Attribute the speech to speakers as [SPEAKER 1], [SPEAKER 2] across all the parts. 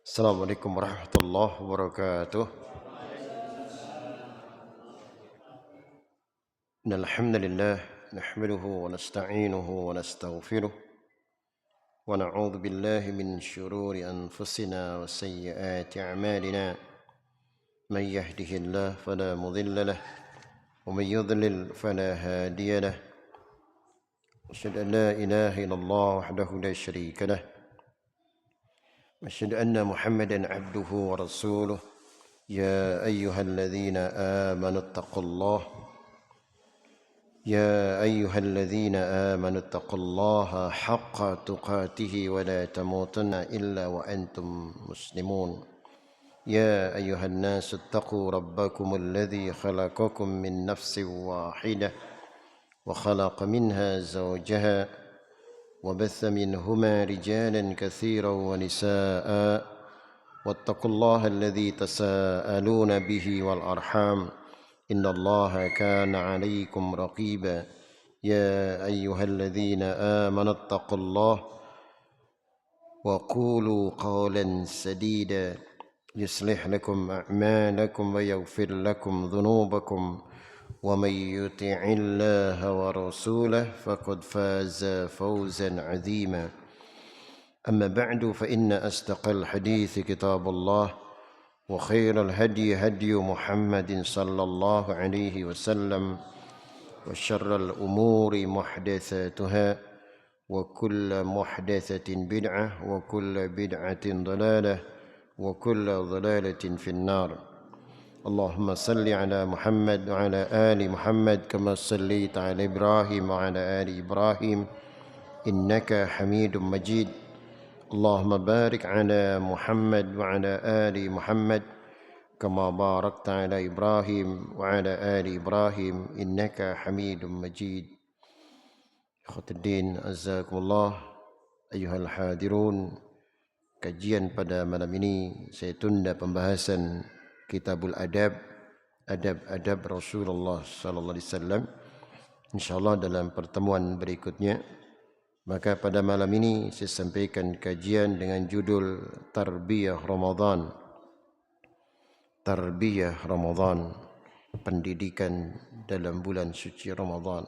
[SPEAKER 1] Assalamualaikum warahmatullahi wabarakatuh. Innal hamdalillah nahmaduhu wa nasta'inuhu wa nastaghfiruh wa na'udzu billahi min shururi anfusina wa sayyiati a'malina. Man yahdihillahu fala mudilla lahu wa man yudlil fala hadiya lahu. Asyhadu an la ilaha illallah wahdahu la syarika lahu wa asyhadu anna Muhammadan 'abduhu wa rasuluh. Ya ayyuhalladzina amanu taqullaha يا أيها الذين آمنوا اتقوا الله حق تقاته ولا تموتن إلا وأنتم مسلمون يا أيها الناس اتقوا ربكم الذي خلقكم من نفس واحدة وخلق منها زوجها وبث منهما رجالا كثيرا ونساء واتقوا الله الذي تساءلون به والأرحام إن الله كان عليكم رقيبا يا أيها الذين آمنوا اتقوا الله وقولوا قولا سديدا يصلح لكم أعمالكم ويغفر لكم ذنوبكم ومن يطع الله ورسوله فقد فاز فوزا عظيما أما بعد فإن أصدق الحديث كتاب الله وخير الهدي هدي محمد صلى الله عليه وسلم وشر الأمور محدثاتها وكل محدثة بدعة وكل بدعة ضلالة وكل ضلالة في النار اللهم صل على محمد وعلى آل محمد كما صليت على إبراهيم وعلى آل إبراهيم إنك حميد مجيد اللهم بارك على محمد وعلى آل محمد كما باركت على إبراهيم وعلى آل إبراهيم إنك حميد مجيد إخوة الدين أعزكم أيها الحاضرون. Kajian pada malam ini saya tunda pembahasan Kitabul Adab, adab-adab Rasulullah sallallahu alaihi wasallam, insyaallah dalam pertemuan berikutnya. Maka pada malam ini saya sampaikan kajian dengan judul Tarbiyah Ramadan. Tarbiyah Ramadan, pendidikan dalam bulan suci Ramadan.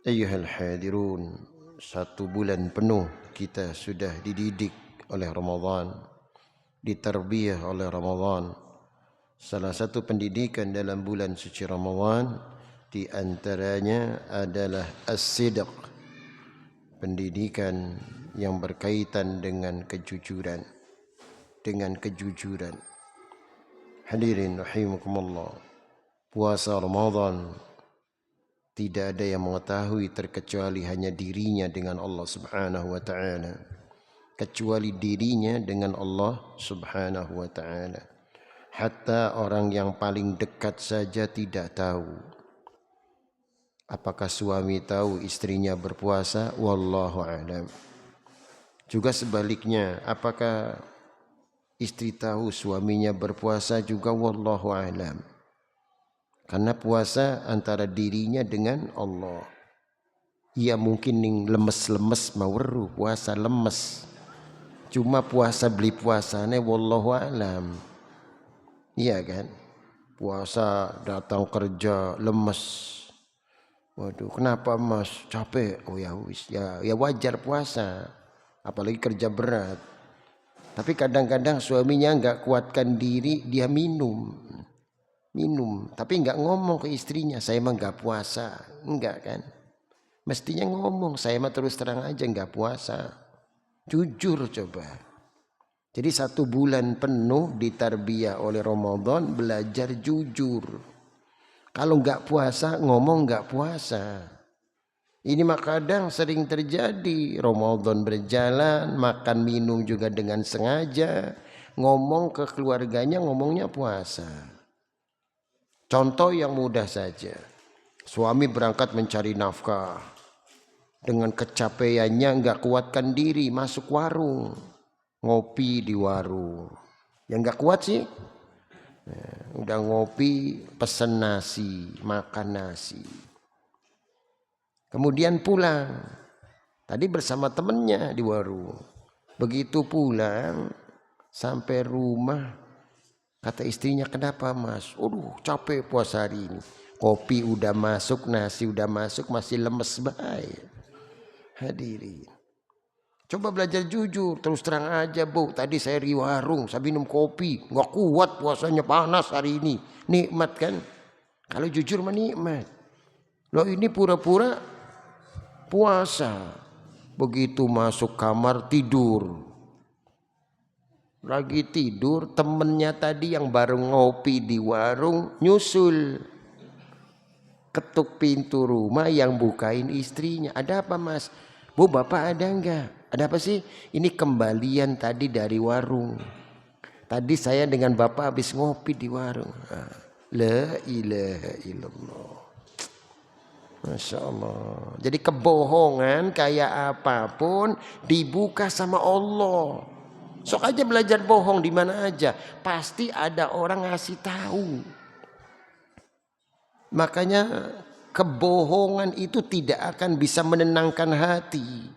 [SPEAKER 1] Ayyuhal hadirun, 1 bulan penuh kita sudah dididik oleh Ramadan, ditarbiyah oleh Ramadan. Salah satu pendidikan dalam bulan suci Ramadan di antaranya adalah as-sidq, pendidikan yang berkaitan dengan kejujuran. Hadirin rahimakumullah, puasa Ramadan tidak ada yang mengetahui terkecuali hanya dirinya dengan Allah Subhanahu wa taala. Kecuali dirinya dengan Allah Subhanahu wa taala. Hatta orang yang paling dekat saja tidak tahu. Apakah suami tahu istrinya berpuasa? Wallahu a'lam. Juga sebaliknya, apakah istri tahu suaminya berpuasa? Juga wallahu a'lam. Karena puasa antara dirinya dengan Allah. Ia mungkin ning lemes-lemes maweru, puasa lemes. Cuma puasa beli puasane wallahu a'lam. Iya kan? Puasa datang kerja lemes. Waduh, kenapa mas? Capek. Oh ya wis, ya wajar puasa, apalagi kerja berat. Tapi kadang-kadang suaminya nggak kuatkan diri, dia minum, tapi nggak ngomong ke istrinya, saya mah nggak puasa, enggak kan? Mestinya ngomong, saya mah terus terang aja nggak puasa, jujur coba. Jadi 1 bulan penuh ditarbiyah oleh Ramadan, belajar jujur. Kalau nggak puasa, ngomong nggak puasa. Ini mah kadang sering terjadi. Ramadan berjalan, makan minum juga dengan sengaja. Ngomong ke keluarganya, ngomongnya puasa. Contoh yang mudah saja. Suami berangkat mencari nafkah. Dengan kecapeannya nggak kuatkan diri, masuk warung. Ngopi di warung. Yang nggak kuat sih, udah ngopi, pesen nasi, makan nasi. Kemudian pulang. Tadi bersama temennya di warung. Begitu pulang, Sampai rumah kata istrinya, kenapa mas? Aduh capek puasa hari ini. Kopi udah masuk, nasi udah masuk, masih lemes baik. Hadirin, coba belajar jujur, terus terang aja, Bu, tadi saya di warung, saya minum kopi, nggak kuat puasanya, panas hari ini. Nikmat kan? Kalau jujur mah nikmat. Loh ini pura-pura puasa. Begitu masuk kamar tidur. Lagi tidur, temennya tadi yang baru ngopi di warung nyusul. Ketuk pintu rumah, yang bukain istrinya. Ada apa mas? Bu, bapak ada enggak? Ada apa sih? Ini kembalian tadi dari warung. Tadi saya dengan bapak habis ngopi di warung. La ilaha illallah. Masya Allah. Jadi kebohongan kayak apapun dibuka sama Allah. Sok aja belajar bohong di mana aja, pasti ada orang ngasih tahu. Makanya kebohongan itu tidak akan bisa menenangkan hati.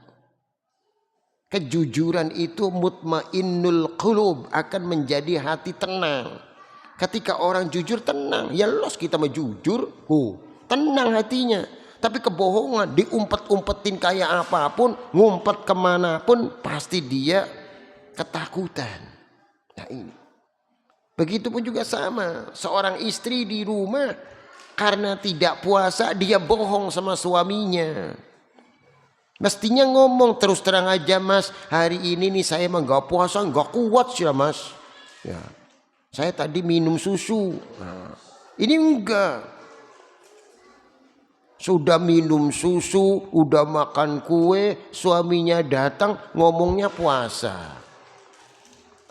[SPEAKER 1] Kejujuran itu mutmainnul qulub, akan menjadi hati tenang. Ketika orang jujur tenang, ya los kita mah jujur, tenang hatinya. Tapi kebohongan diumpet-umpetin kayak apapun, ngumpet kemanapun, pasti dia ketakutan. Nah ini. Begitupun juga sama, seorang istri di rumah karena tidak puasa dia bohong sama suaminya. Mestinya ngomong terus terang aja, mas, hari ini nih saya emang gak puasa, gak kuat sih mas. Ya, saya tadi minum susu. Nah, ini enggak. Sudah minum susu, udah makan kue, suaminya datang ngomongnya puasa.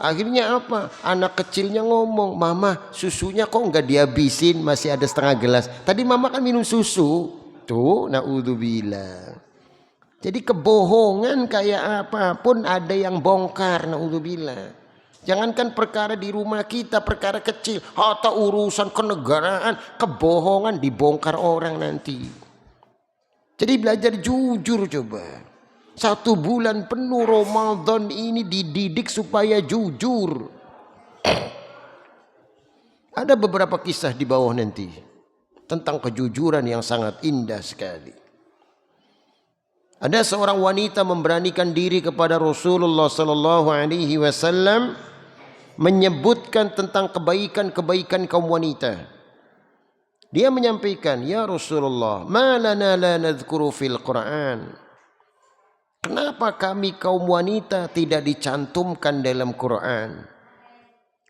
[SPEAKER 1] Akhirnya apa? Anak kecilnya ngomong, mama susunya kok nggak dihabisin, masih ada setengah gelas. Tadi mama kan minum susu. Tuh, naudzubillah. Jadi kebohongan kayak apapun ada yang bongkar, naudzubillah. Jangankan perkara di rumah kita, perkara kecil, atau urusan kenegaraan, kebohongan dibongkar orang nanti. Jadi belajar jujur coba. 1 bulan penuh Ramadan ini dididik supaya jujur. Ada beberapa kisah di bawah nanti tentang kejujuran yang sangat indah sekali. Ada seorang wanita memberanikan diri kepada Rasulullah sallallahu alaihi wasallam menyebutkan tentang kebaikan-kebaikan kaum wanita. Dia menyampaikan, ya Rasulullah, ma lana la nadhkuru fil Quran. Kenapa kami kaum wanita tidak dicantumkan dalam Quran?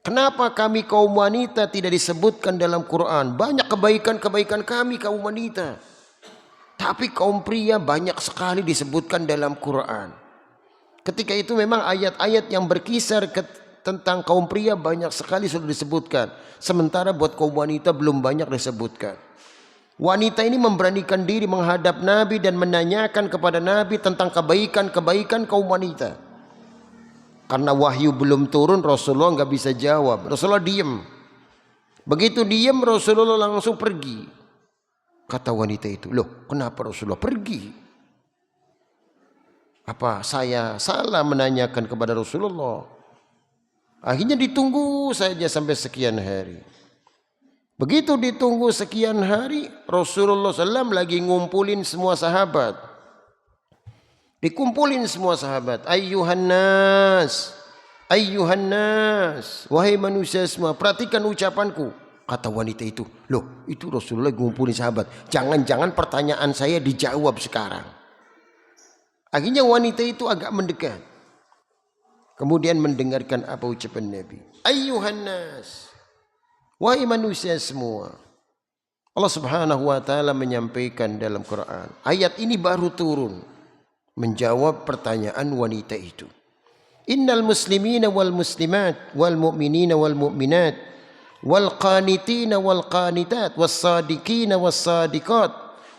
[SPEAKER 1] Kenapa kami kaum wanita tidak disebutkan dalam Quran? Banyak kebaikan-kebaikan kami kaum wanita. Tapi kaum pria banyak sekali disebutkan dalam Quran. Ketika itu memang ayat-ayat yang berkisar tentang kaum pria banyak sekali sudah disebutkan. Sementara buat kaum wanita belum banyak disebutkan. Wanita ini memberanikan diri menghadap Nabi dan menanyakan kepada Nabi tentang kebaikan-kebaikan kaum wanita. Karena wahyu belum turun, Rasulullah nggak bisa jawab. Rasulullah diam. Begitu diam, Rasulullah langsung pergi. Kata wanita itu, loh kenapa Rasulullah pergi? Apa saya salah menanyakan kepada Rasulullah? Akhirnya ditunggu saja sampai sekian hari. Begitu ditunggu sekian hari, Rasulullah SAW lagi ngumpulin semua sahabat. Dikumpulin semua sahabat. Ayyuhan nas, wahai manusia semua, perhatikan ucapanku. Kata wanita itu, loh itu Rasulullah ngumpulin sahabat. Jangan-jangan pertanyaan saya dijawab sekarang. Akhirnya wanita itu agak mendekat. Kemudian mendengarkan apa ucapan Nabi. Ayyuhan nas, wahai manusia semua. Allah Subhanahu wa taala menyampaikan dalam Quran. Ayat ini baru turun menjawab pertanyaan wanita itu. Innal muslimina wal muslimat wal mu'minina wal mu'minat wal qanitina wal qanitat was sadiqina was sadiqat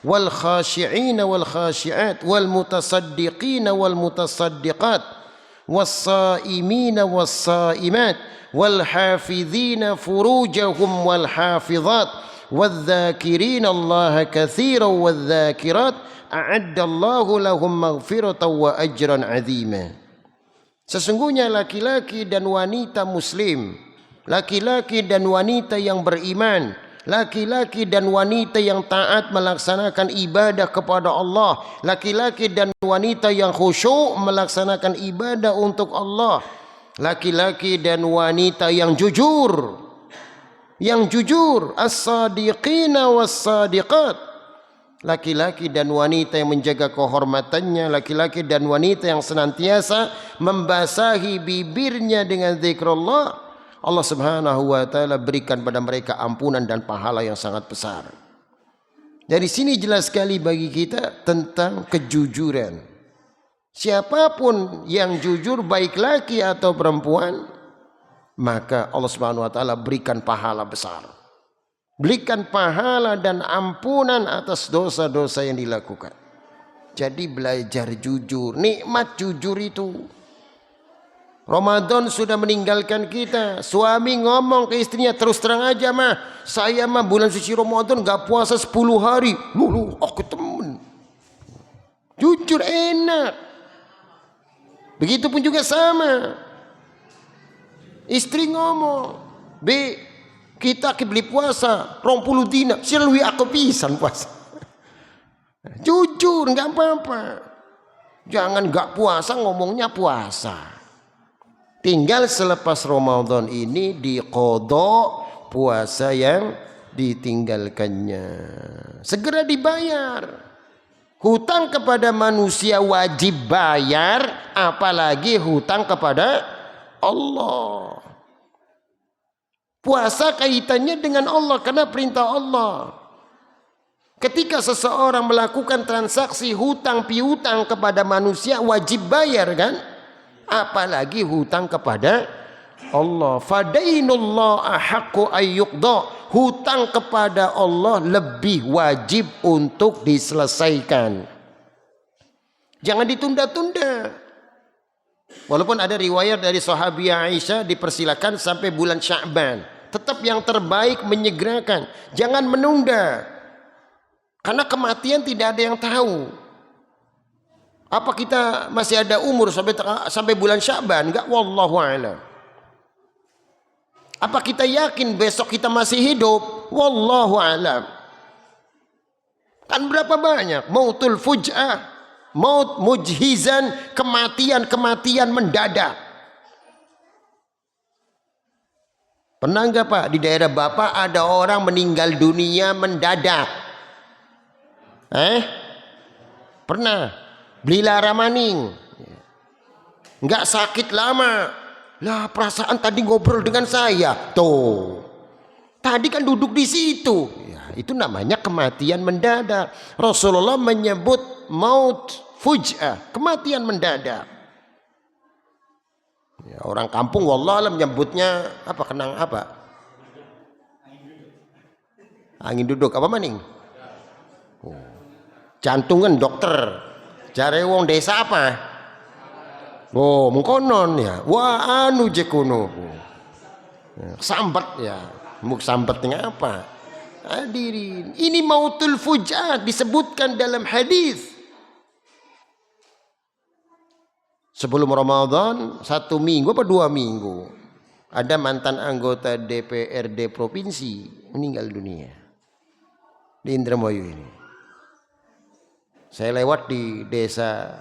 [SPEAKER 1] wal khashi'ina wal khashi'at wal mutasaddiqina wal mutasaddiqat والصائمين والصائمات والحافظين فروجهم والحافظات والذاكرين الله كثيرا والذاكرات أعد الله لهم مغفرة وأجرا عظيما. Sesungguhnya laki-laki dan wanita muslim, laki-laki dan wanita yang beriman, laki-laki dan wanita yang taat melaksanakan ibadah kepada Allah, laki-laki dan wanita yang khusyuk melaksanakan ibadah untuk Allah, laki-laki dan wanita yang jujur, as-sadiqina was-sadiqat, laki-laki dan wanita yang menjaga kehormatannya, laki-laki dan wanita yang senantiasa membasahi bibirnya dengan zikrullah, Allah Subhanahu wa taala berikan pada mereka ampunan dan pahala yang sangat besar. Dari sini jelas sekali bagi kita tentang kejujuran. Siapapun yang jujur, baik laki atau perempuan, maka Allah Subhanahu wa taala berikan pahala besar. Berikan pahala dan ampunan atas dosa-dosa yang dilakukan. Jadi belajar jujur, nikmat jujur itu. Ramadan sudah meninggalkan kita. Suami ngomong ke istrinya, terus terang aja mah, saya mah bulan suci Ramadan gak puasa 10 hari. Loh, aku temen. Jujur enak. Begitupun juga sama. Istri ngomong, "B, kita beli puasa 20 dina, silwi aku pisan puasa." Jujur, nggak apa-apa. Jangan nggak puasa ngomongnya puasa. Tinggal selepas Ramadan ini diqodho puasa yang ditinggalkannya. Segera dibayar. Hutang kepada manusia wajib bayar, apalagi hutang kepada Allah. Puasa kaitannya dengan Allah karena perintah Allah. Ketika seseorang melakukan transaksi hutang piutang kepada manusia wajib bayar kan? Apalagi hutang kepada Allah. Fadainullah ahaqqu ayyuqda. Hutang kepada Allah lebih wajib untuk diselesaikan. Jangan ditunda-tunda. Walaupun ada riwayat dari sahabiah Aisyah dipersilakan sampai bulan Sya'ban. Tetap yang terbaik menyegerakan. Jangan menunda. Karena kematian tidak ada yang tahu. Apa kita masih ada umur sampai bulan Sya'ban? Enggak, wallahu a'lam. Apa kita yakin besok kita masih hidup? Wallahu a'lam. Kan berapa banyak mautul fuj'ah, maut mujhizan, kematian mendadak. Pernah enggak Pak di daerah Bapak ada orang meninggal dunia mendadak? Pernah. Belilah Ramaning. Enggak sakit lama. Lah perasaan tadi ngobrol dengan saya. Tuh. Tadi kan duduk di situ. Ya, itu namanya kematian mendadak. Rasulullah menyebut maut fuj'ah, kematian mendadak. Ya, orang kampung wallah menyebutnya apa, kenang apa? Angin duduk apa maning? Oh. Jantungan dokter. Jare wong desa apa? Oh, mengkonon ya. Wah, anu je kuno. Sambat ya. Muk sambatnya apa? Hadirin, ini mautul fuj'ah disebutkan dalam hadis. Sebelum Ramadan 1 minggu apa 2 minggu ada mantan anggota DPRD provinsi meninggal dunia di Indramayu ini. Saya lewat di desa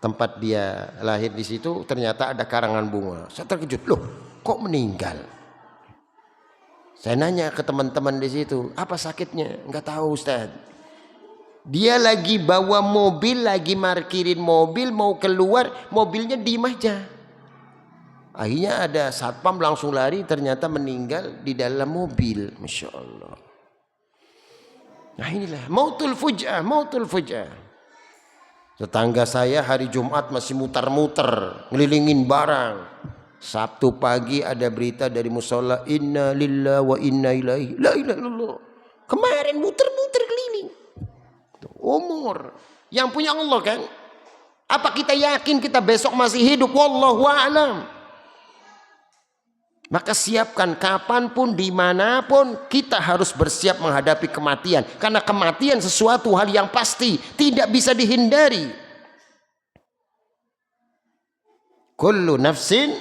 [SPEAKER 1] tempat dia lahir di situ, ternyata ada karangan bunga. Saya terkejut, loh kok meninggal? Saya nanya ke teman-teman di situ, apa sakitnya? Enggak tahu Ustaz. Dia lagi bawa mobil, lagi markirin mobil, mau keluar, mobilnya diem aja. Akhirnya ada satpam langsung lari, ternyata meninggal di dalam mobil. Masya Allah. Nah inilah mautul fuj'ah, mautul fuj'ah. Tetangga saya hari Jumat masih muter-muter, ngelilingin barang. Sabtu pagi ada berita dari musola, inna lillahi wa inna ilaihi, la ilaha illallah. Kemarin muter-muter keliling. Umur yang punya Allah kan. Apa kita yakin kita besok masih hidup? Wallahu a'lam. Maka siapkan kapanpun, dimanapun, kita harus bersiap menghadapi kematian. Karena kematian sesuatu hal yang pasti, tidak bisa dihindari. kullu nafsin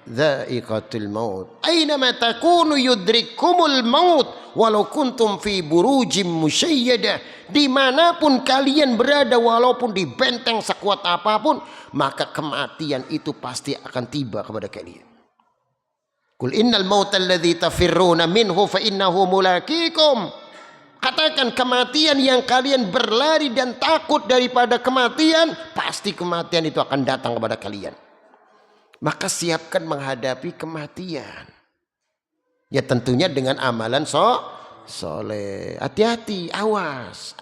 [SPEAKER 1] dha'iqatul maut. Aynama takunu yudrikumul maut walau kuntum fi burujim musyayyadah. Dimanapun kalian berada, walaupun di benteng sekuat apapun, maka kematian itu pasti akan tiba kepada kalian. Qul innal mautal ladzi tafirruna minhu fa innahu mulaqikum. Katakan, kematian yang kalian berlari dan takut daripada kematian, pasti kematian itu akan datang kepada kalian. Maka siapkan menghadapi kematian. Ya tentunya dengan amalan soleh. Hati-hati, awas.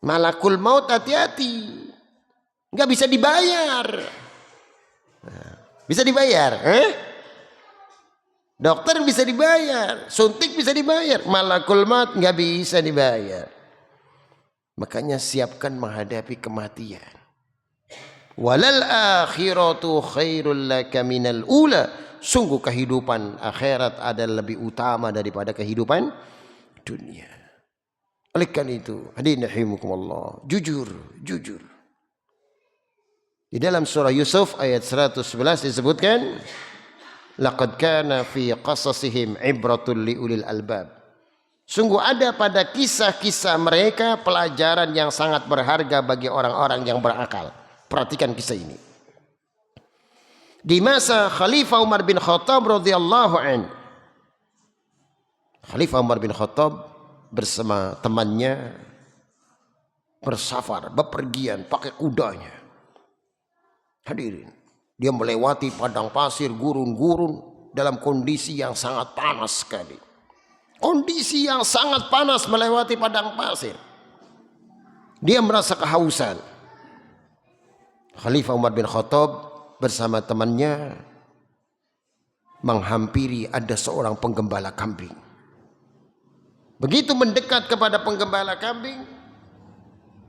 [SPEAKER 1] Malakul maut, hati-hati. Nggak bisa dibayar. Bisa dibayar? Dokter bisa dibayar, suntik bisa dibayar, malakul maut nggak bisa dibayar. Makanya siapkan menghadapi kematian. Walal akhiratu khairul laka minal ula. Sungguh kehidupan akhirat adalah lebih utama daripada kehidupan dunia. Oleh karena itu, hadirin rahimakumullah, jujur. Di dalam surah Yusuf ayat 111 disebutkan, laqad kana fi qasasihim ibratul liulil albab. Sungguh ada pada kisah-kisah mereka pelajaran yang sangat berharga bagi orang-orang yang berakal. Perhatikan kisah ini. Di masa Khalifah Umar bin Khattab radhiyallahu anhu. Khalifah Umar bin Khattab bersama temannya bersafar, bepergian pakai kudanya. Hadirin, dia melewati padang pasir, gurun-gurun dalam kondisi yang sangat panas sekali. Kondisi yang sangat panas melewati padang pasir. Dia merasa kehausan. Khalifah Umar bin Khattab bersama temannya menghampiri ada seorang penggembala kambing. Begitu mendekat kepada penggembala kambing,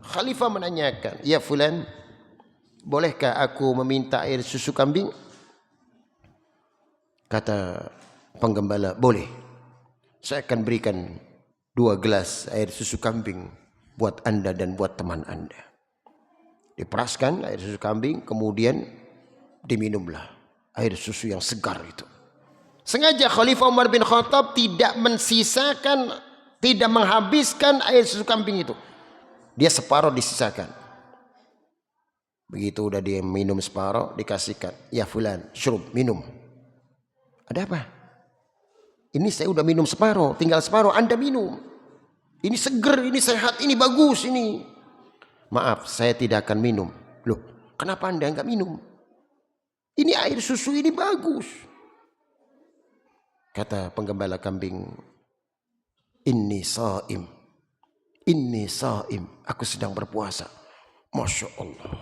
[SPEAKER 1] Khalifah menanyakan, "Ya fulan, bolehkah aku meminta air susu kambing?" Kata penggembala, "Boleh. Saya akan berikan 2 gelas air susu kambing buat Anda dan buat teman Anda." Diperaskan air susu kambing, kemudian diminumlah air susu yang segar itu. Sengaja Khalifah Umar bin Khattab tidak mensisakan, tidak menghabiskan air susu kambing itu. Dia separuh disisakan. Begitu udah dia minum separuh, dikasihkan, "Ya fulan, syurub, minum." "Ada apa?" "Ini saya udah minum separuh, tinggal separuh, Anda minum. Ini seger, ini sehat, ini bagus, ini." "Maaf, saya tidak akan minum." "Loh, kenapa Anda enggak minum? Ini air susu ini bagus." Kata penggembala kambing, Inni saim, aku sedang berpuasa." Masya Allah.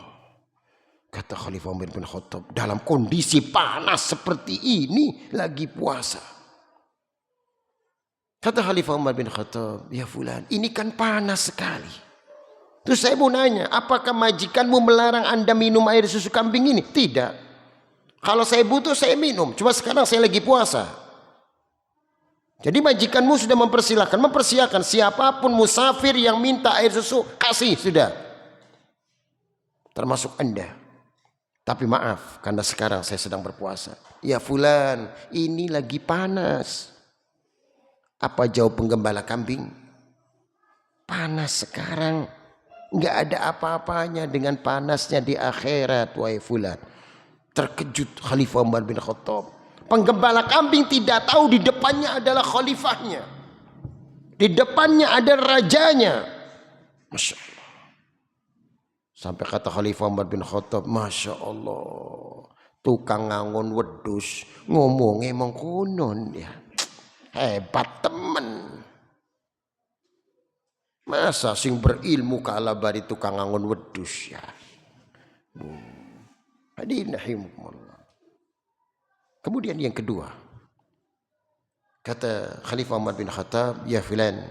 [SPEAKER 1] Kata Khalifah Umar bin Khattab, dalam kondisi panas seperti ini lagi puasa. Kata Khalifah Umar bin Khattab, "Ya fulan, ini kan panas sekali. Terus saya mau nanya, apakah majikanmu melarang Anda minum air susu kambing ini?" "Tidak. Kalau saya butuh saya minum, cuma sekarang saya lagi puasa." Jadi majikanmu sudah mempersilahkan siapapun musafir yang minta air susu, kasih sudah. Termasuk Anda. "Tapi maaf, karena sekarang saya sedang berpuasa." "Ya fulan, ini lagi panas." Apa jawab penggembala kambing? "Panas sekarang, nggak ada apa-apanya dengan panasnya di akhirat, wahai fulan." Terkejut Khalifah Umar bin Khattab. Penggembala kambing tidak tahu di depannya adalah khalifahnya. Di depannya ada rajanya. Masya Allah. Sampai kata Khalifah Umar bin Khattab, "Masya Allah, tukang ngangon wedus ngomongnya mengkonon ya. Hebat temen. Masa sing berilmu kalah bari tukang ngangon wedus ya." Hadirin rahimakumullah. Kemudian yang kedua, kata Khalifah Umar bin Khattab, "Ya fulan,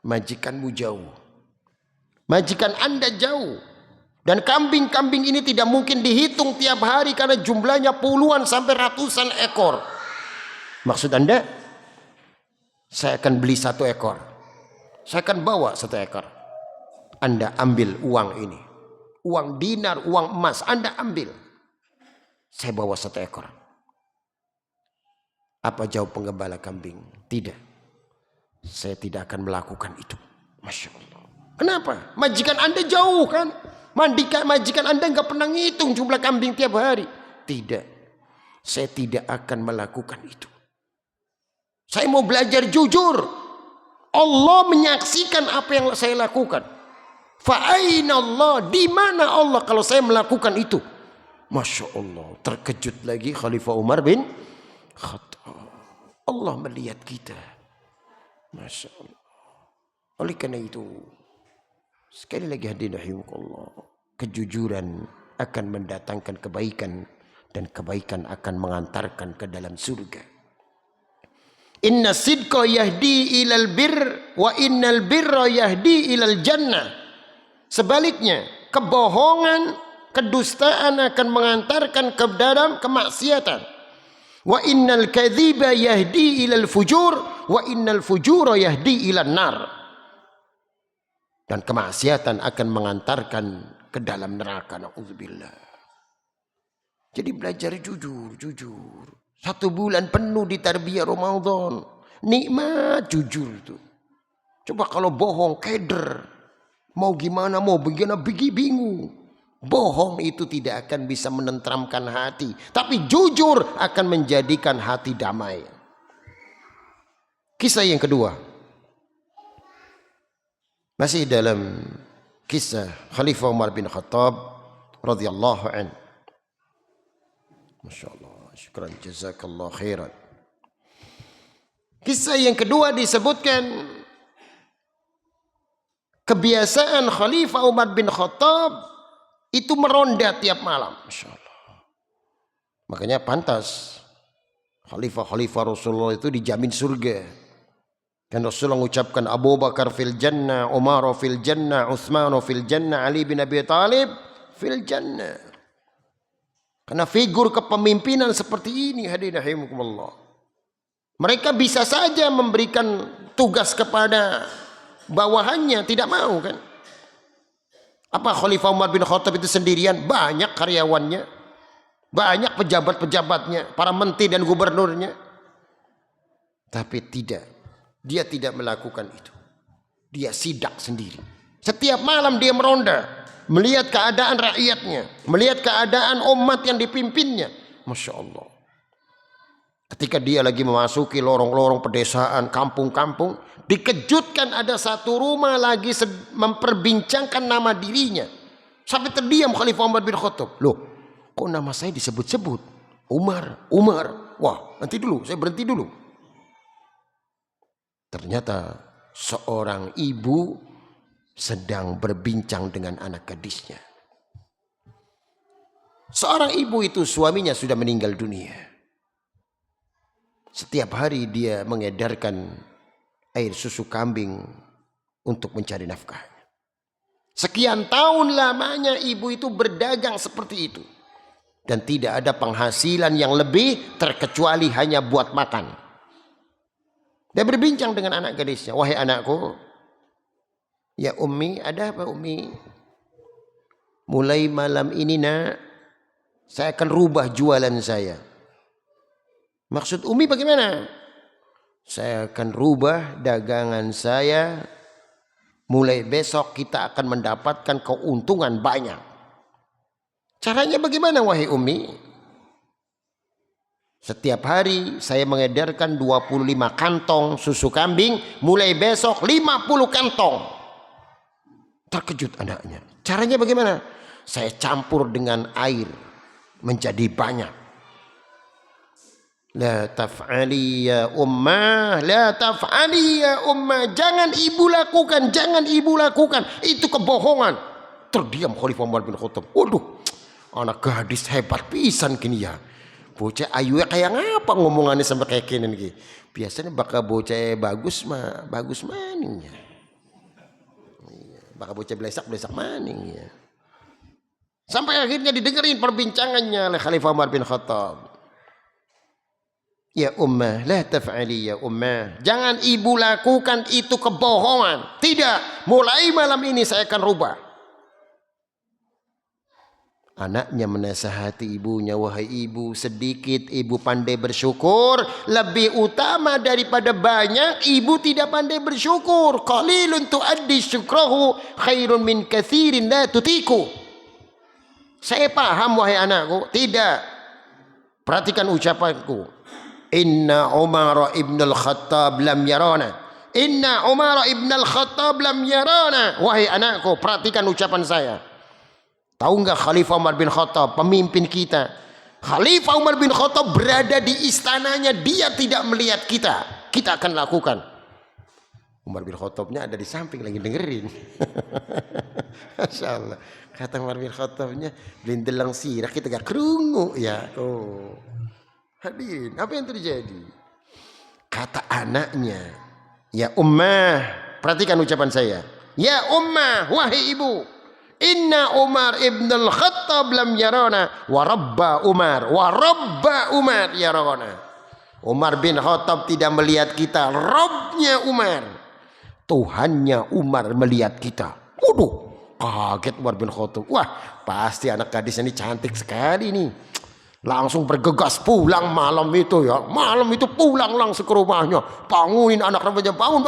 [SPEAKER 1] majikanmu jauh. Majikan Anda jauh. Dan kambing-kambing ini tidak mungkin dihitung tiap hari karena jumlahnya puluhan sampai ratusan ekor. Maksud Anda, saya akan beli 1 ekor. Saya akan bawa 1 ekor. Anda ambil uang ini. Uang dinar, uang emas, Anda ambil. Saya bawa 1 ekor. Apa jawab penggembala kambing? Tidak. Saya tidak akan melakukan itu. Masya Allah. Kenapa? Majikan Anda jauh kan? Majikan Anda nggak pernah ngitung jumlah kambing tiap hari. Tidak. Saya tidak akan melakukan itu. Saya mau belajar jujur. Allah menyaksikan apa yang saya lakukan. Fa'aina Allah, di mana Allah kalau saya melakukan itu? Masya Allah, terkejut lagi Khalifah Umar bin Khattab. Allah melihat kita. Masya Allah. Oleh karena itu, sekali lagi hadirin rahimakumullah, kejujuran akan mendatangkan kebaikan dan kebaikan akan mengantarkan ke dalam surga. Inna sidqa yahdi ilal bir wa innal birra yahdi ilal jannah. Sebaliknya, kebohongan, kedustaan akan mengantarkan ke dalam kemaksiatan. Wa innal kadhiba yahdi ilal fujur wa innal fujura yahdi ilan nar. Dan kemaksiatan akan mengantarkan ke dalam neraka. Na'udzubillah. Jadi belajar jujur. 1 bulan penuh di tarbiyah Ramadan. Nikmat jujur itu. Coba kalau bohong, keder. Mau gimana, mau bingung. Bohong itu tidak akan bisa menenteramkan hati. Tapi jujur akan menjadikan hati damai. Kisah yang kedua. Masih dalam kisah Khalifah Umar bin Khattab radhiyallahu anhu. Masya Allah. Syukran jazakallah khairan. Kisah yang kedua disebutkan kebiasaan Khalifah Umar bin Khattab itu meronda tiap malam. Masya Allah. Makanya pantas Khalifah Rasulullah itu dijamin surga. Dan Rasulullah mengucapkan Abu Bakar fil jannah, Umar fil jannah, Utsman fil jannah, Ali bin Abi Thalib fil jannah. Karena figur kepemimpinan seperti ini hadirin rahimakumullah. Mereka bisa saja memberikan tugas kepada bawahannya, tidak mau kan? Apa Khalifah Umar bin Khattab itu sendirian? Banyak karyawannya, banyak pejabat-pejabatnya, para menteri dan gubernurnya. Tapi tidak, dia tidak melakukan itu. Dia sidak sendiri. Setiap malam dia meronda. Melihat keadaan rakyatnya, melihat keadaan umat yang dipimpinnya. Masya Allah. Ketika dia lagi memasuki lorong-lorong pedesaan, kampung-kampung, dikejutkan ada satu rumah lagi memperbincangkan nama dirinya. Sampai terdiam Khalifah Umar bin Khattab. Loh, kok nama saya disebut-sebut? Umar. Wah, nanti dulu, saya berhenti dulu. Ternyata seorang ibu sedang berbincang dengan anak gadisnya. Seorang ibu itu suaminya sudah meninggal dunia. Setiap hari dia mengedarkan air susu kambing untuk mencari nafkah. Sekian tahun lamanya ibu itu berdagang seperti itu. Dan tidak ada penghasilan yang lebih terkecuali hanya buat makan. Dia berbincang dengan anak gadisnya. Wahai anakku, ya Ummi, ada apa Ummi? Mulai malam ini nak, saya akan rubah jualan saya. Maksud Ummi bagaimana? Saya akan rubah dagangan saya. Mulai besok kita akan mendapatkan keuntungan banyak. Caranya bagaimana wahai Ummi? Setiap hari saya mengedarkan 25 kantong susu kambing. Mulai besok 50 kantong. Terkejut anaknya. Caranya bagaimana? Saya campur dengan air menjadi banyak. La taf'ali ya ummah, la taf'ali ya ummah. Jangan ibu lakukan, jangan ibu lakukan. Itu kebohongan. Terdiam Khalifah Umar bin Khattab. Waduh, anak gadis hebat pisan kini ya. Bocah ayu kayak ngapa ngomongannya sampai kayak kini nih. Biasanya bakal bocah bagus mah, bagus maningnya. Bakal bocah belesak maning ya. Sampai akhirnya didengerin perbincangannya oleh Khalifah Umar bin Khattab. Ya ummah, la taf'ali ya ummah. Jangan ibu lakukan itu kebohongan. Tidak, mulai malam ini saya akan rubah. Anaknya menasihati ibunya, wahai ibu, sedikit ibu pandai bersyukur lebih utama daripada banyak ibu tidak pandai bersyukur. Qalilun tuaddi syukrahu khairun min katsirin la tutiku. Saya paham wahai anakku. Tidak. Perhatikan ucapanku. Inna Umar ibn al-Khattab lam yarana. Inna Umar ibn al-Khattab lam yarana. Wahai anakku, perhatikan ucapan saya. Tahu nggak Khalifah Umar bin Khattab, pemimpin kita? Khalifah Umar bin Khattab berada di istananya, dia tidak melihat kita. Kita akan lakukan. Umar bin Khattabnya ada di samping lagi dengerin. Masya Allah. Kata Umar bin Khattabnya, belindelang sirah kita gak kerungu ya. Oh, hadirin, apa yang terjadi? Kata anaknya, ya ummah, perhatikan ucapan saya. Ya ummah, wahai ibu. Inna Umar ibn al-Khattab lam yarana wa rabba Umar yarana. Umar bin Khattab tidak melihat kita, Rabbnya Umar, Tuhannya Umar melihat kita. Waduh, kaget Umar bin Khattab. Wah, pasti anak gadis ini cantik sekali nih. Langsung bergegas pulang malam itu ya. Malam itu pulang langsung ke rumahnya. Bangunin anak remaja, bangun.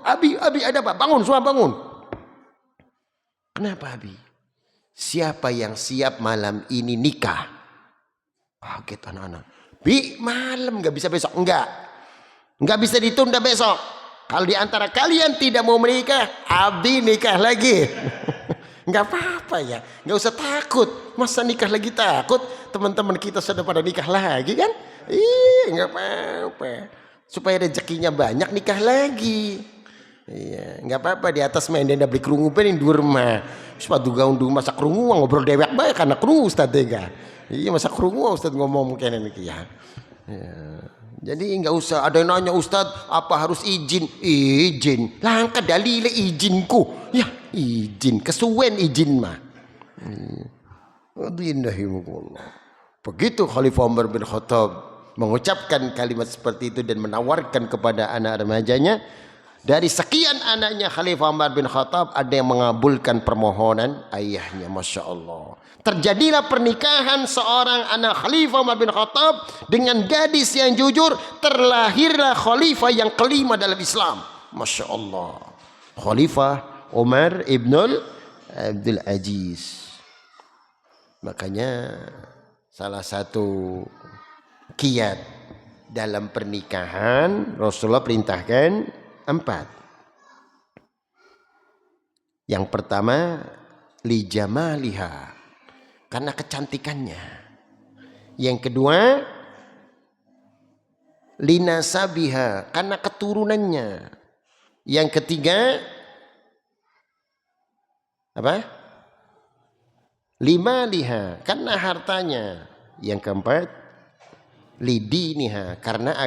[SPEAKER 1] Abi ada apa? Bangun, semua bangun. Kenapa Abi? Siapa yang siap malam ini nikah? Kaget anak-anak. Bi, malam gak bisa besok? Enggak bisa ditunda besok. Kalau di antara kalian tidak mau menikah, Abi nikah lagi. Enggak apa-apa ya, enggak usah takut. Masa nikah lagi takut? Teman-teman kita sudah pada nikah lagi kan? Enggak apa-apa. Supaya rezekinya banyak nikah lagi. Iya, nggak apa-apa di atas main dia beli kerungu pening di rumah. Sepatu gaun dulu masak kerungu ngobrol dewek baik karena kerungu Ustaz tega. Iya masak kerungu Ustaz ngomong mungkin ini ya. Jadi nggak usah ada yang nanya Ustaz apa harus izin? Izin. Langkah dalile izinku. Ya izin kesuwen izin mah. Begitu Khalifah Umar bin Khattab mengucapkan kalimat seperti itu dan menawarkan kepada anak remajanya. Dari sekian anaknya Khalifah Umar bin Khattab ada yang mengabulkan permohonan ayahnya. Masya Allah. Terjadilah pernikahan seorang anak Khalifah Umar bin Khattab dengan gadis yang jujur. Terlahirlah Khalifah yang kelima dalam Islam. Masya Allah. Khalifah Umar ibn Abdul Aziz. Makanya salah satu kiat dalam pernikahan Rasulullah perintahkan 4. Yang pertama li jamaliha, karena kecantikannya. Yang kedua li nasabiha, karena keturunannya. Yang ketiga apa? Lima liha, karena hartanya. Yang keempat lidiniha, karena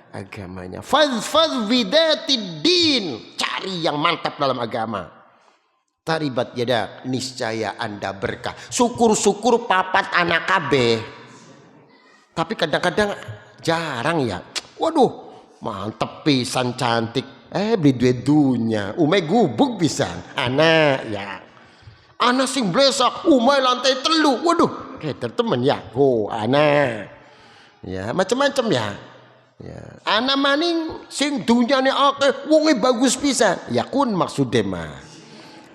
[SPEAKER 1] agamanya. Fadfad widatid din, cari yang mantap dalam agama. Taribat yadak, niscaya anda berkah. Syukur-syukur papat anak kabeh. Tapi kadang-kadang jarang ya. Waduh, mantep pisan cantik. Beli duit dunya. Umay gubuk pisan. Anak ya. Anak sing blesak, umay lantai telu. Waduh, kayak temen ya. Anak. Ya, macam-macam ya. Ya, anak maning sing dunyane akeh wonge bagus pisan. Ya kun maksude mah.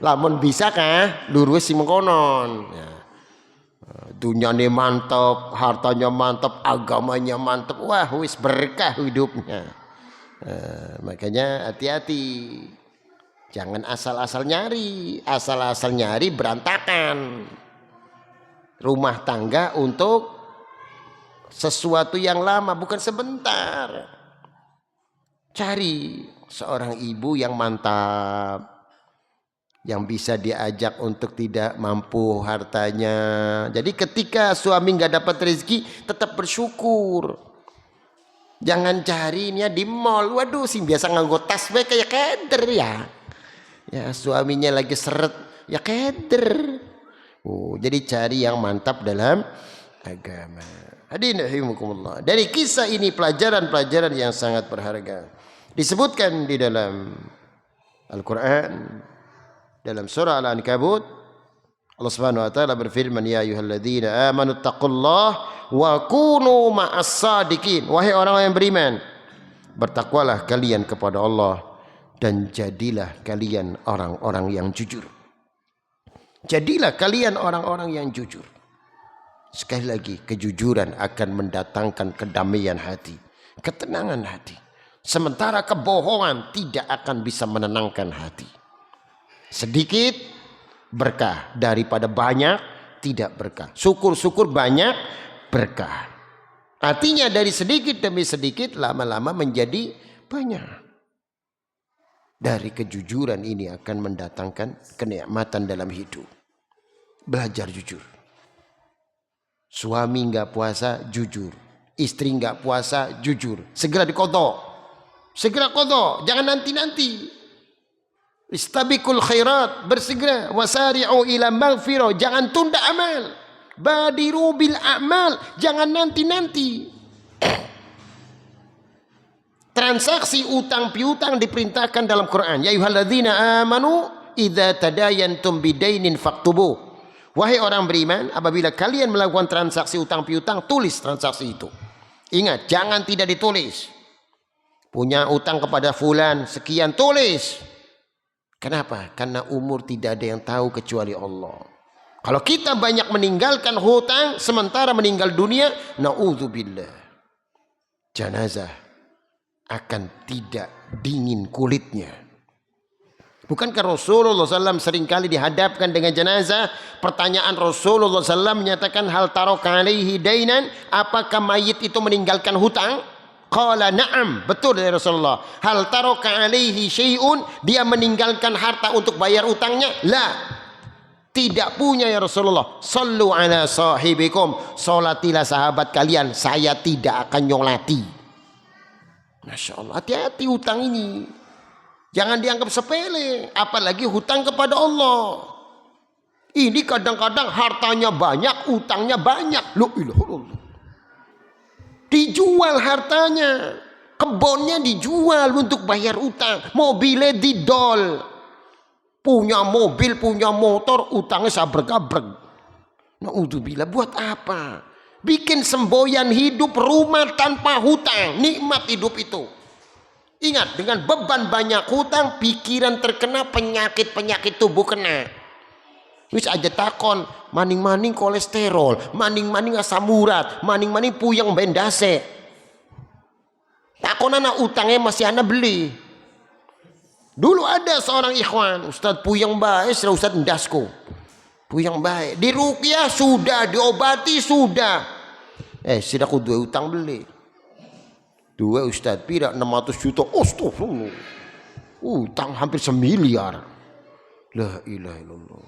[SPEAKER 1] Lamun bisa kah lurus si mengkonon. Ya. Dunyane mantap, hartanya mantap, agamanya mantap. Wah, wis berkah hidupnya. Makanya hati-hati. Jangan asal-asal nyari. Asal-asal nyari berantakan. Rumah tangga untuk sesuatu yang lama, bukan sebentar. Cari seorang ibu yang mantap, yang bisa diajak untuk tidak mampu hartanya. Jadi ketika suami nggak dapat rezeki, tetap bersyukur. Jangan cari ini di mall. Waduh, sih biasa nganggo tas kayak keder ya. Ya suaminya lagi seret, ya keder. Jadi cari yang mantap dalam agama. Hadirin rahimakumullah. Dari kisah ini pelajaran-pelajaran yang sangat berharga. Disebutkan di dalam Al-Quran, dalam surah Al-Ankabut, Allah Subhanahu wa taala berfirman, ya ayyuhalladzina amanu taqullaha wa kunu ma'as sadiqin. Wahai orang yang beriman, bertakwalah kalian kepada Allah dan jadilah kalian orang-orang yang jujur. Jadilah kalian orang-orang yang jujur. Sekali lagi, kejujuran akan mendatangkan kedamaian hati, ketenangan hati. Sementara kebohongan tidak akan bisa menenangkan hati. Sedikit berkah daripada banyak tidak berkah. Syukur-syukur banyak berkah. Artinya dari sedikit demi sedikit lama-lama menjadi banyak. Dari kejujuran ini akan mendatangkan kenikmatan dalam hidup. Belajar jujur. Suami nggak puasa, jujur. Istri nggak puasa, jujur. Segera dikodok. Segera kodok. Jangan nanti-nanti. Istabiqul khairat. Bersegera. Wasari'u ila maghfirah. Jangan tunda amal. Badiru bil a'mal. Jangan nanti-nanti. Transaksi utang piutang diperintahkan dalam Quran. Ya ayyuhalladzina amanu idza tadayantum bidainin faktubuh. Wahai orang beriman, apabila kalian melakukan transaksi utang piutang, tulis transaksi itu. Ingat, jangan tidak ditulis. Punya utang kepada fulan, sekian, tulis. Kenapa? Karena umur tidak ada yang tahu kecuali Allah. Kalau kita banyak meninggalkan hutang, sementara meninggal dunia, na'udzubillah. Jenazah akan tidak dingin kulitnya. Bukankah Rasulullah SAW seringkali dihadapkan dengan jenazah? Pertanyaan Rasulullah SAW menyatakan, hal taraka alaihi dainan, apakah mayit itu meninggalkan hutang? Qala na'am, betul dari Rasulullah. Hal taraka alaihi syai'un, dia meninggalkan harta untuk bayar utangnya? La, tidak punya ya Rasulullah. Sallu ala sahibikum, solatilah sahabat kalian, saya tidak akan nyolati. Masya Allah, hati-hati hutang ini. Jangan dianggap sepele, apalagi hutang kepada Allah. Ini kadang-kadang hartanya banyak, utangnya banyak. La ilaha illallah. Dijual hartanya, kebunnya dijual untuk bayar utang, mobilnya didol. Punya mobil, punya motor, utangnya sabrek-abrek. Na'udzubillah, buat apa? Bikin semboyan hidup, rumah tanpa hutang, nikmat hidup itu. Ingat, dengan beban banyak hutang, pikiran terkena, penyakit-penyakit tubuh kena. Wis aja takon, maning-maning kolesterol, maning-maning asam urat, maning-maning puyeng bendase. Takon anak utangnya masih anak beli. Dulu ada seorang ikhwan, Ustadz puyeng baik, Ustadz Ndasko. Puyeng baik, di ruqyah sudah, diobati sudah. Sudah aku dua utang beli. Dua Ustadz, pira 600 juta. Astagfirullah. Utang hampir 1 miliar. La ilaha illallah.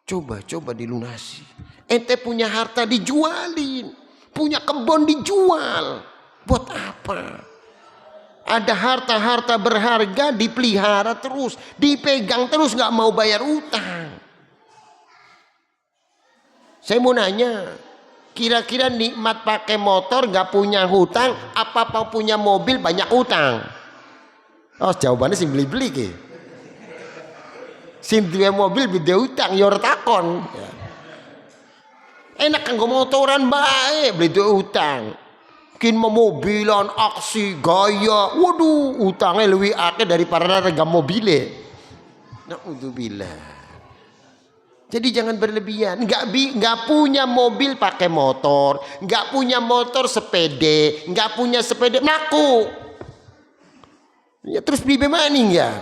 [SPEAKER 1] Coba dilunasi. Ente punya harta dijualin. Punya kebun dijual. Buat apa? Ada harta-harta berharga dipelihara terus. Dipegang terus, gak mau bayar utang. Saya mau nanya. Kira-kira nikmat pakai motor gak punya hutang, apa punya mobil banyak hutang? Oh, jawabannya sing beli-beli ke. Sing duwe mobil beda hutang ya ora takon. Enak kanggo motoran bae beli duwe hutang. Kin mobilan, aksi, gaya. Waduh, utangnya lebih akeh daripada harga mobile. Na'udzubillah. Jadi jangan berlebihan. Nggak punya mobil pakai motor, nggak punya motor sepede, nggak punya sepede naku. Ya terus beli bemaning ya.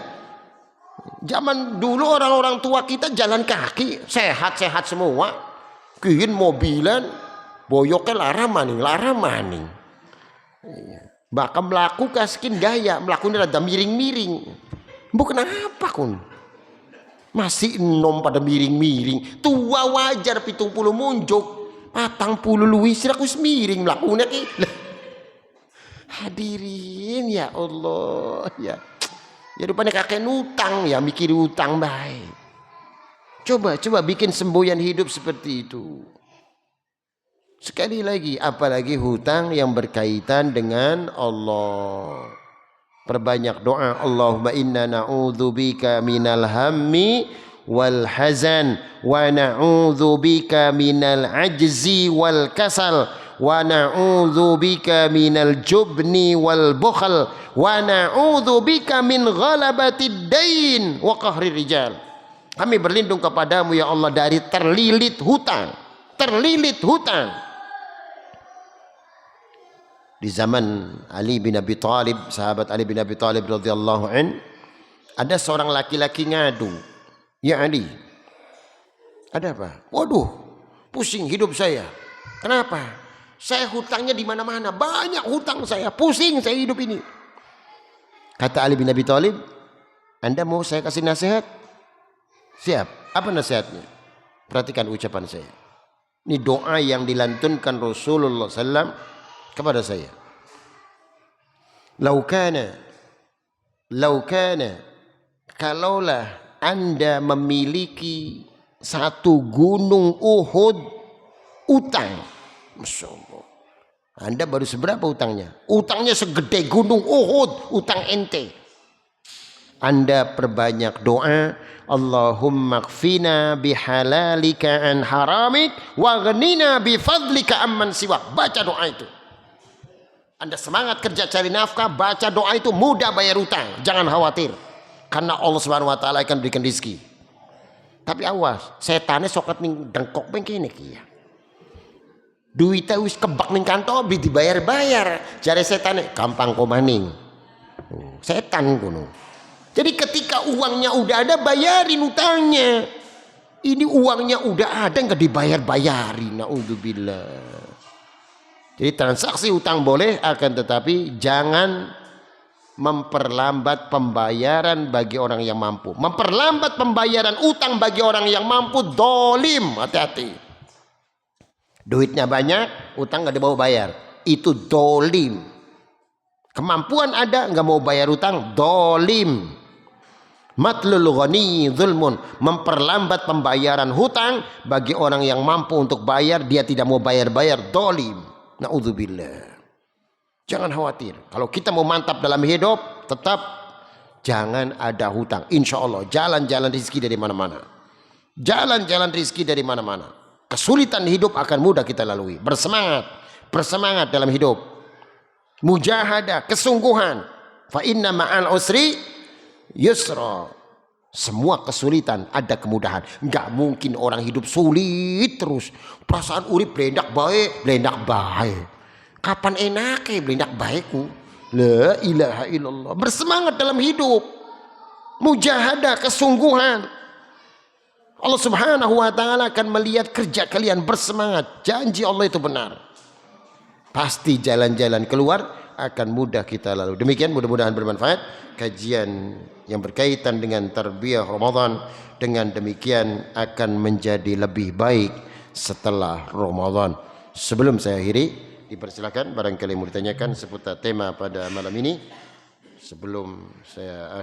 [SPEAKER 1] Zaman dulu orang-orang tua kita jalan kaki, sehat-sehat semua. Kihin mobilan, boyoknya lara maning. Bahkan melaku kaskin gaya, melakukan ada miring-miring. Bukan apa kun. Masih enom pada miring-miring. Tua wajar 70 munjuk. 40 luwih sirakus miring melakukan ki. Hadirin ya Allah ya. Ya rupanya kakek utang ya, mikir utang baik. Coba bikin semboyan hidup seperti itu. Sekali lagi, apalagi hutang yang berkaitan dengan Allah. Perbanyak doa. Allahumma inna na'udzubika minal hammi wal hazan wa na'udzu bika minal ajzi wal kasal wa na'udzu bika minal jubni wal bukhl wa na'udzu bika min ghalabatid dain wa qahrir rijal. Kami berlindung kepadamu ya Allah dari terlilit hutang. Di zaman Ali bin Abi Thalib, sahabat Ali bin Abi Thalib radhiyallahu an, ada seorang laki-laki ngadu, "Ya Ali, ada apa? Waduh, pusing hidup saya. Kenapa? Saya hutangnya di mana-mana, banyak hutang saya, pusing saya hidup ini." Kata Ali bin Abi Thalib, "Anda mau saya kasih nasihat?" Siap. Apa nasihatnya? Perhatikan ucapan saya. Ini doa yang dilantunkan Rasulullah SAW kepada saya. Laukana, kalaulah Anda memiliki satu gunung Uhud utang. Masya Allah. Anda baru seberapa utangnya? Utangnya segede gunung Uhud, utang ente. Anda perbanyak doa, Allahumma kfina bihalalika an haramik wa ghnina bifadlika amman siwak. Baca doa itu. Anda semangat kerja cari nafkah, baca doa itu, mudah bayar utang. Jangan khawatir, karena Allah Subhanahu wa taala akan berikan rezeki. Tapi awas, setane sokat ning dengkok bengkene ki ya. Duitnya wis kebak ning kantong dibayar-bayar. Jare setane gampang komaning. Setan kuno. Jadi ketika uangnya udah ada, bayarin utangnya. Ini uangnya udah ada, nggak dibayar-bayarin. Naudzubillah. Jadi transaksi utang boleh, akan tetapi jangan memperlambat pembayaran bagi orang yang mampu. Memperlambat pembayaran utang bagi orang yang mampu, dolim. Hati-hati. Duitnya banyak, utang nggak dibawa bayar. Itu dolim. Kemampuan ada, nggak mau bayar utang, dolim. Matlul ghani zulmun, memperlambat pembayaran hutang bagi orang yang mampu untuk bayar, dia tidak mau bayar-bayar, dolim. Naudzubillah. Jangan khawatir, kalau kita mau mantap dalam hidup, tetap jangan ada hutang. Insya Allah jalan-jalan rezeki dari mana-mana. Jalan-jalan rezeki dari mana-mana. Kesulitan hidup akan mudah kita lalui. Bersemangat dalam hidup. Mujahadah, kesungguhan. Fa inna ma'al usri yusra. Semua kesulitan ada kemudahan. Enggak mungkin orang hidup sulit terus. Perasaan urip blendak baik. Kapan enake blendak baikku? La ilaha illallah. Bersemangat dalam hidup. Mujahadah, kesungguhan. Allah Subhanahu wa taala akan melihat kerja kalian, bersemangat. Janji Allah itu benar. Pasti jalan-jalan keluar akan mudah kita lalu. Demikian, mudah-mudahan bermanfaat kajian yang berkaitan dengan tarbiyah Ramadan. Dengan demikian akan menjadi lebih baik setelah Ramadan. Sebelum saya akhiri, dipersilakan barangkali mau ditanyakan seputar tema pada malam ini. Sebelum saya